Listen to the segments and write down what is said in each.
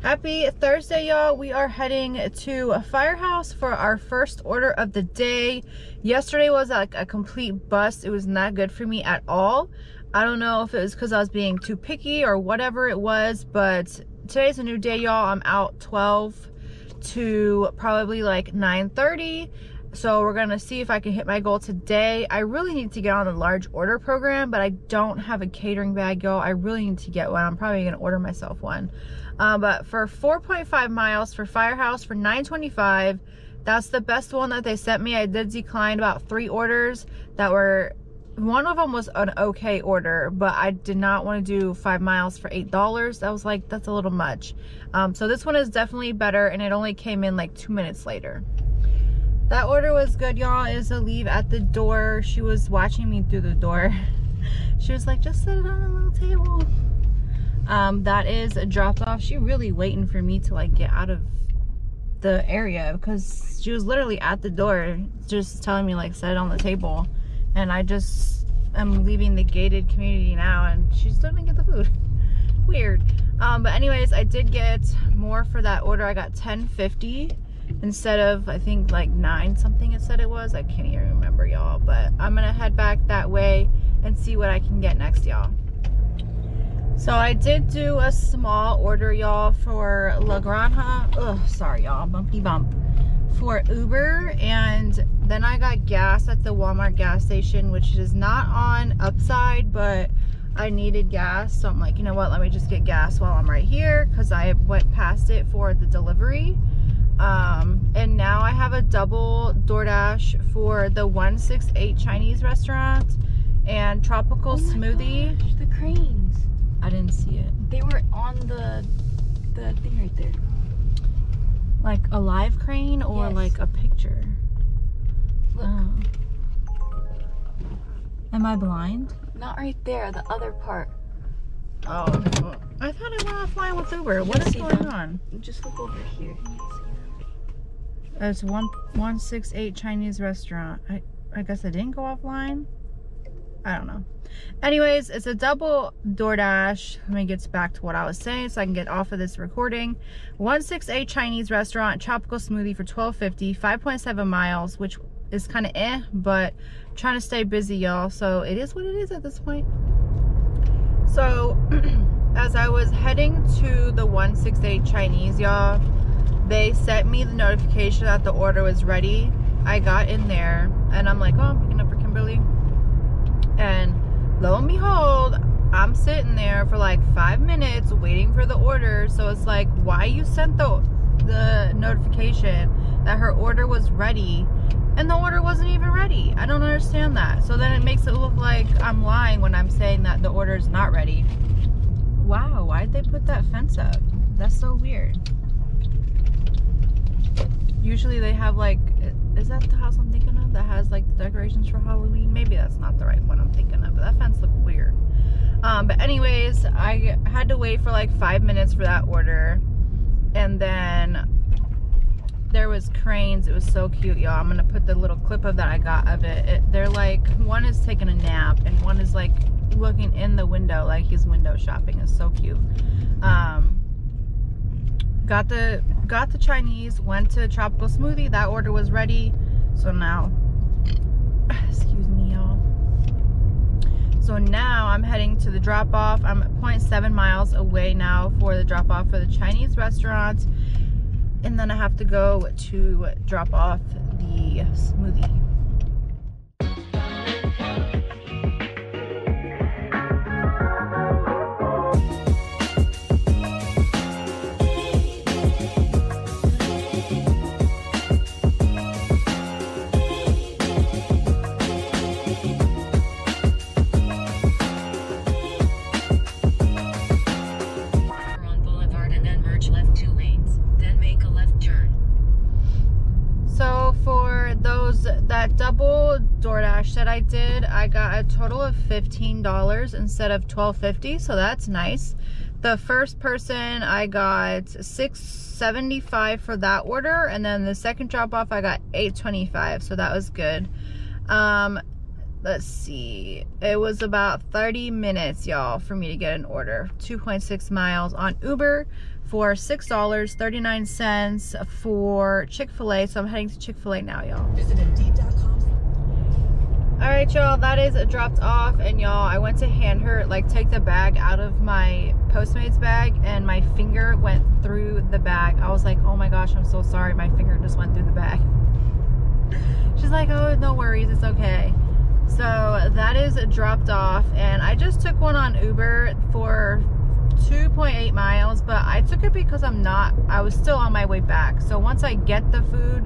Happy Thursday, y'all. We are heading to a Firehouse for our first order of the day. Yesterday was like a complete bust. It was not good for me at all. I don't know if it was because I was being too picky or whatever it was, but today's a new day, y'all. I'm out 12 to probably like 9:30. So we're gonna see if I can hit my goal today. I really need to get on the large order program, but I don't have a catering bag, y'all. I really need to get one. I'm probably gonna order myself one. But for 4.5 miles for Firehouse for $9.25, that's the best one that they sent me. I did decline about 3 orders that were, one of them was an okay order, but I did not want to do 5 miles for $8. I was like, that's a little much. So this one is definitely better, and it only came in like 2 minutes later. That order was good, y'all. It was a leave at the door. She was watching me through the door. She was like, just set it on a little table. That is a drop off. She really waiting for me to like get out of the area because she was literally at the door just telling me like set it on the table, and I just am leaving the gated community now and she's still gonna get the food. Weird. But anyways, I did get more for that order. I got $10.50 instead of, I think, like 9 something it said it was. I can't even remember, y'all, but I'm gonna head back that way and see what I can get next, y'all. So I did do a small order, y'all, for La Granja. Oh, sorry, y'all, bumpy bump. For Uber, and then I got gas at the Walmart gas station, which is not on Upside, but I needed gas. So I'm like, you know what, let me just get gas while I'm right here, because I went past it for the delivery. And now I have a double DoorDash for the 168 Chinese restaurant and tropical smoothie. Gosh, the cranes. I didn't see it. They were on the thing right there. Like a live crane or yes. like a picture? Look. Oh. Am I blind? Not right there, the other part. Oh, I thought I went offline with Uber. What is going on? Just look over here. It's 168 Chinese restaurant. I guess I didn't go offline. I don't know. Anyways, it's a double DoorDash. Let me get back to what I was saying so I can get off of this recording. 168 Chinese restaurant, tropical smoothie for $12.50, 5.7 miles, which is kind of but I'm trying to stay busy, y'all. So it is what it is at this point. So as I was heading to the 168 Chinese, y'all, they sent me the notification that the order was ready. I got in there and I'm like, oh, I'm picking up for Kimberly. And lo and behold, I'm sitting there for like 5 minutes waiting for the order. So it's like, why you sent the notification that her order was ready and the order wasn't even ready? I don't understand that. So then it makes it look like I'm lying when I'm saying that the order is not ready. Wow, why'd they put that fence up? That's so weird. Usually they have like, is that the house I'm thinking of that has like the decorations for Halloween? Maybe that's not the right one I'm thinking of, but that fence looked weird. But anyways, I had to wait for like 5 minutes for that order, and then there was cranes. It was so cute, y'all. I'm gonna put the little clip of that I got of it. They're like, one is taking a nap and one is like looking in the window like he's window shopping. It's so cute. Got the Chinese, went to tropical smoothie. That order was ready. So now, excuse me, y'all. So now I'm heading to the drop off. I'm at 0.7 miles away now for the drop off for the Chinese restaurant. And then I have to go to drop off the smoothie. That double DoorDash that I did, I got a total of $15 instead of $12.50, so that's nice. The first person, I got $6.75 for that order, and then the second drop off I got $8.25, so that was good. let's see, it was about 30 minutes, y'all, for me to get an order. 2.6 miles on Uber for $6.39 for Chick-fil-A. So I'm heading to Chick-fil-A now, y'all. Visit Indeed.com. All right, y'all, that is dropped off. And y'all, I went to hand her, like, take the bag out of my Postmates bag, and my finger went through the bag. I was like, oh my gosh, I'm so sorry. My finger just went through the bag. She's like, oh, no worries, it's okay. So that is dropped off, and I just took one on Uber for 2.8 miles, but I took it because I was still on my way back. So once I get the food,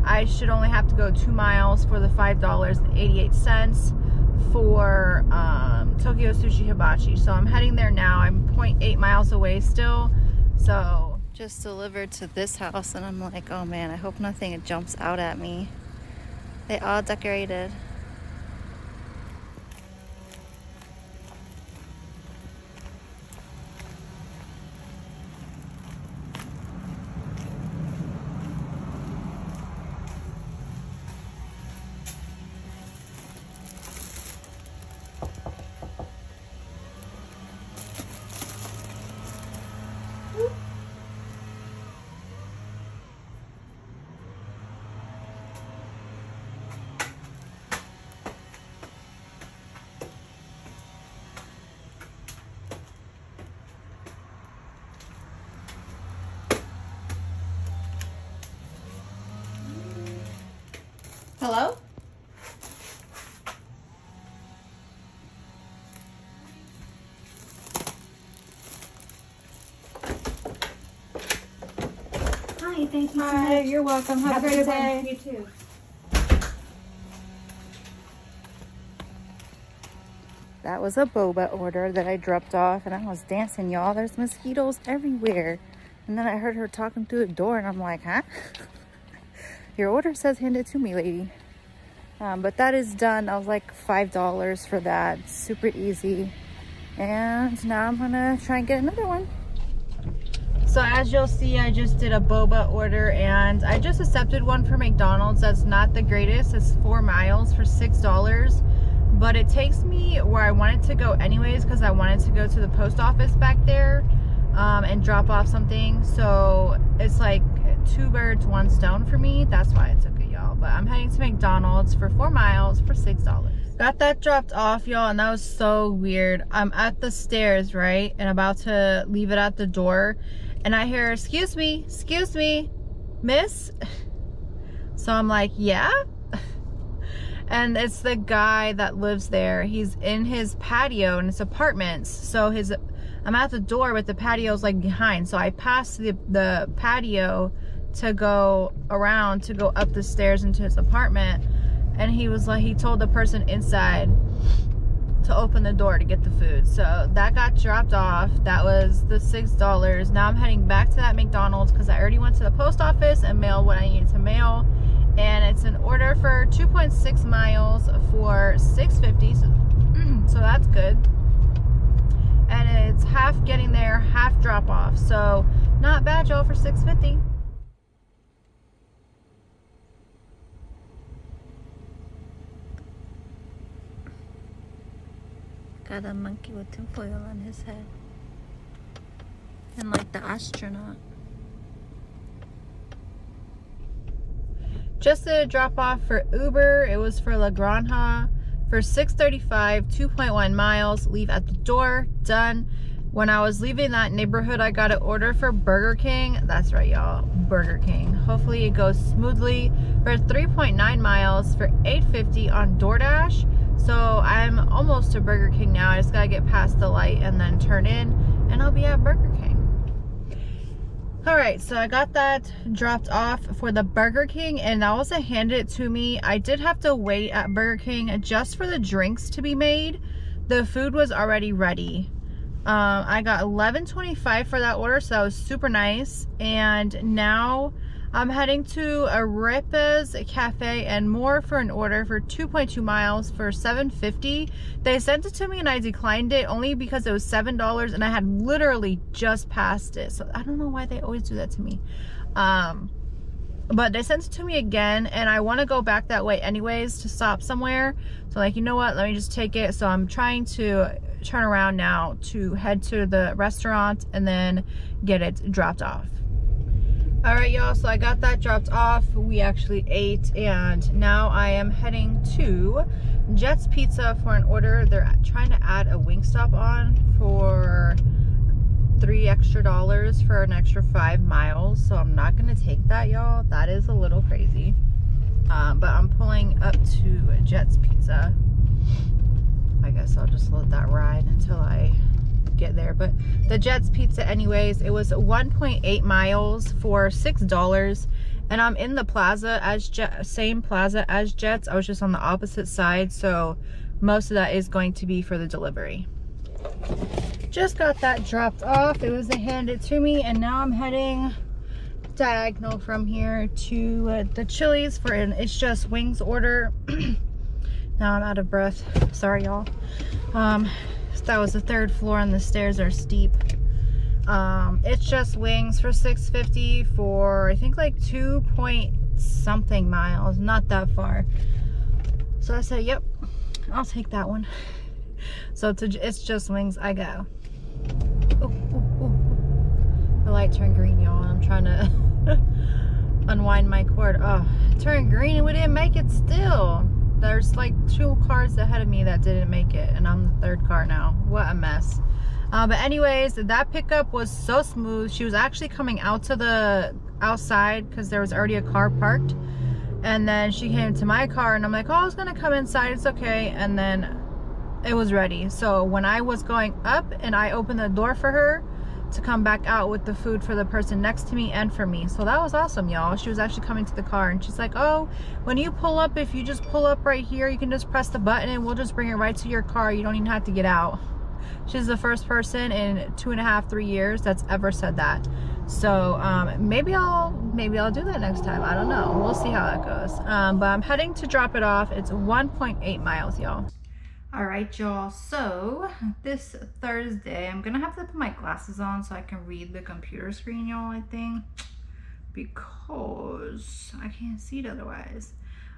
I should only have to go 2 miles for the $5.88 for Tokyo Sushi Hibachi. So I'm heading there now. I'm 0.8 miles away still. So just delivered to this house, and I'm like, oh man, I hope nothing jumps out at me. They all decorated. Hello? Hi, thank you so Hi, much. you're welcome. Have a great day. You too. That was a boba order that I dropped off, and I was dancing, y'all. There's mosquitoes everywhere. And then I heard her talking through the door, and I'm like, huh? Your order says hand it to me, lady. But that is done. I was like $5 for that. Super easy. And now I'm gonna try and get another one. So as you'll see, I just did a boba order, and I just accepted one for McDonald's. That's not the greatest. It's 4 miles for $6. But it takes me where I wanted to go anyways, because I wanted to go to the post office back there and drop off something. So it's like 2 birds, 1 stone for me. That's why I took it, y'all. But I'm heading to McDonald's for 4 miles for $6. Got that dropped off, y'all, and that was so weird. I'm at the stairs, right, and about to leave it at the door, and I hear, excuse me, miss? So I'm like, yeah? And it's the guy that lives there. He's in his patio, and it's apartments. So I'm at the door, but the patio's like behind. So I passed the patio to go around to go up the stairs into his apartment. And he was like, he told the person inside to open the door to get the food. So that got dropped off. That was the $6. Now I'm heading back to that McDonald's because I already went to the post office and mailed what I needed to mail. And it's an order for 2.6 miles for $6.50. So that's good. And it's half getting there, half drop off. So not bad, y'all, for $6.50. Got a monkey with tinfoil on his head. And like the astronaut. Just a drop off for Uber. It was for La Granja for $6.35, 2.1 miles. Leave at the door. Done. When I was leaving that neighborhood, I got an order for Burger King. That's right, y'all. Burger King. Hopefully it goes smoothly. For 3.9 miles for $8.50 on DoorDash. So I'm almost to Burger King now. I just gotta get past the light and then turn in, and I'll be at Burger King. Alright, so I got that dropped off for the Burger King, and that wasn't handed to me. I did have to wait at Burger King just for the drinks to be made. The food was already ready. I got $11.25 for that order, so that was super nice. And now I'm heading to Arepa's Cafe and More for an order for 2.2 miles for $7.50. They sent it to me and I declined it only because it was $7 and I had literally just passed it. So I don't know why they always do that to me. but they sent it to me again, and I want to go back that way anyways to stop somewhere. So like, you know what, let me just take it. So I'm trying to turn around now to head to the restaurant and then get it dropped off. All right, y'all, so I got that dropped off. We actually ate, and now I am heading to Jet's Pizza for an order. They're trying to add a Wingstop on for $3 extra for an extra 5 miles. So I'm not gonna take that, y'all. That is a little crazy. But I'm pulling up to Jet's Pizza. I guess I'll just let that ride until I get there. But the Jet's Pizza anyways, it was 1.8 miles for $6, and I'm in the plaza as same plaza as Jet's. I was just on the opposite side, so most of that is going to be for the delivery. Just got that dropped off. It was handed to me, and now I'm heading diagonal from here to the Chili's for an It's Just Wings order. Now I'm out of breath, sorry y'all. That was the 3rd floor and the stairs are steep. It's Just Wings for $6.50 for I think like 2 point something miles, not that far. So I said, yep, I'll take that one. So to It's Just Wings I go. Ooh, ooh, ooh. The light turned green, y'all, and I'm trying to unwind my cord. Oh, it turned green and we didn't make it still. There's like 2 cars ahead of me that didn't make it, and I'm the 3rd car now. What a mess. But anyways, that pickup was so smooth. She was actually coming out to the outside because there was already a car parked, and then she came to my car, and I'm like, oh, I was gonna come inside, it's okay. And then it was ready. So when I was going up and I opened the door for her to come back out with the food for the person next to me and for me. So that was awesome, y'all. She was actually coming to the car, and she's like, oh, when you pull up, if you just pull up right here, you can just press the button and we'll just bring it right to your car. You don't even have to get out. She's the first person in 2.5, 3 years that's ever said that. So maybe I'll do that next time. I don't know. We'll see how that goes. But I'm heading to drop it off. It's 1.8 miles, y'all. All right, y'all, so this Thursday I'm gonna have to put my glasses on so I can read the computer screen, y'all, I think, because I can't see it otherwise.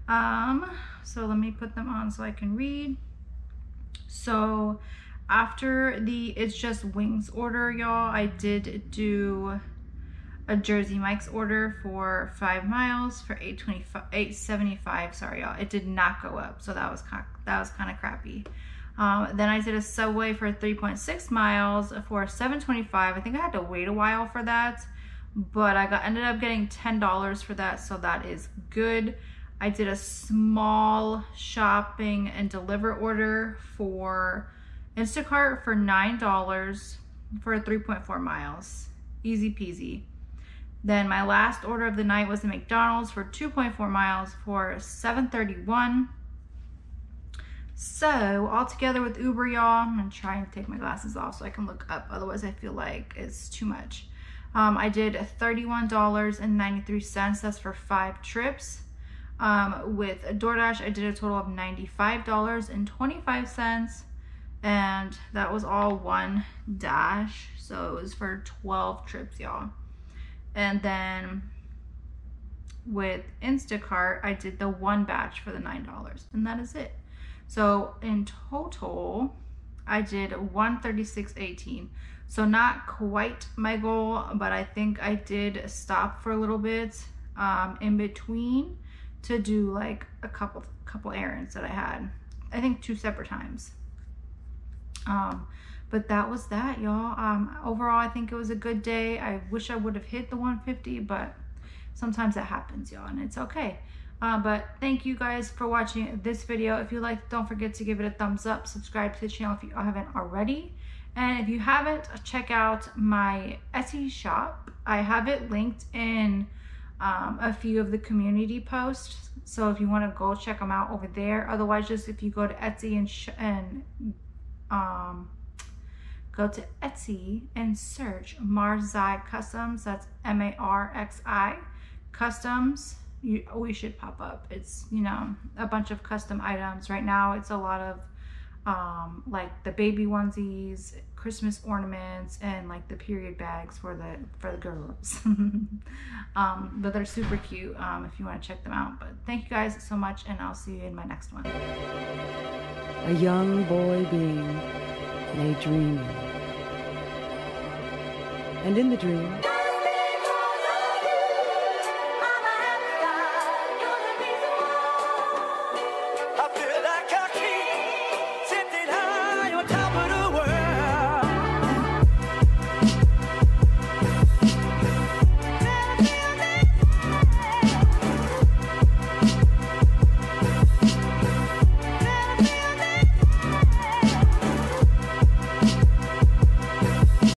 So let me put them on so I can read. So after the It's Just Wings order, y'all, I did do a Jersey Mike's order for 5 miles for $8.75. Sorry, y'all, it did not go up, so that was kind of crappy. Then I did a Subway for 3.6 miles for $7.25. I think I had to wait a while for that, but I ended up getting $10 for that, so that is good. I did a small shopping and deliver order for Instacart for $9 for 3.4 miles. Easy peasy. Then my last order of the night was the McDonald's for 2.4 miles for $7.31. So altogether with Uber, y'all, I'm gonna try and take my glasses off so I can look up. Otherwise, I feel like it's too much. I did $31.93. That's for 5 trips. With DoorDash, I did a total of $95.25, and that was all one dash. So it was for 12 trips, y'all. And then with Instacart, I did the 1 batch for the $9, and that is it. So in total, I did $136.18. So not quite my goal, but I think I did stop for a little bit in between to do like a couple errands that I had. I think 2 separate times. But that was that, y'all. Overall, I think it was a good day. I wish I would have hit the 150, but sometimes that happens, y'all, and it's okay. But thank you guys for watching this video. If you liked, don't forget to give it a thumbs up. Subscribe to the channel if you haven't already. And if you haven't, check out my Etsy shop. I have it linked in a few of the community posts. So if you want to go check them out over there. Otherwise, just if you go to Etsy and search Marlee Customs. That's M-A-R-X-I Customs. We should pop up. It's, you know, a bunch of custom items. Right now it's a lot of like the baby onesies, Christmas ornaments and like the period bags for the girls. But they're super cute if you want to check them out. But thank you guys so much, and I'll see you in my next one. A young boy being lay dreaming, and in the dream